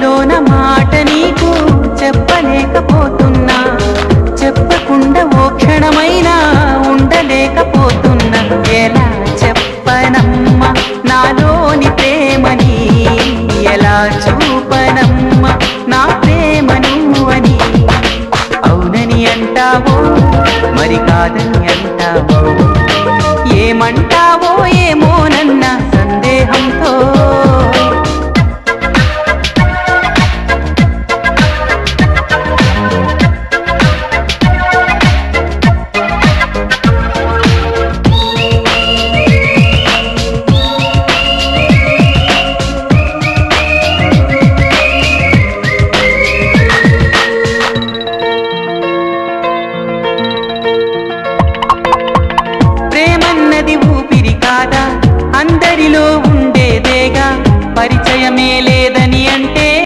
లోన మాట నీకు చెప్పలేకపోతున్నా, చెప్పకుండా ఓ క్షణమైనా ఉండలేకపోతున్నా. ఎలా చెప్పనమ్మా నాలోని ప్రేమని, ఎలా చూపనమ్మా నా ప్రేమ నువ్వని. అవునని అంటావో మరి కాదని అంటావో, ఏమంటావో ఏమోనన్న సందేహంతో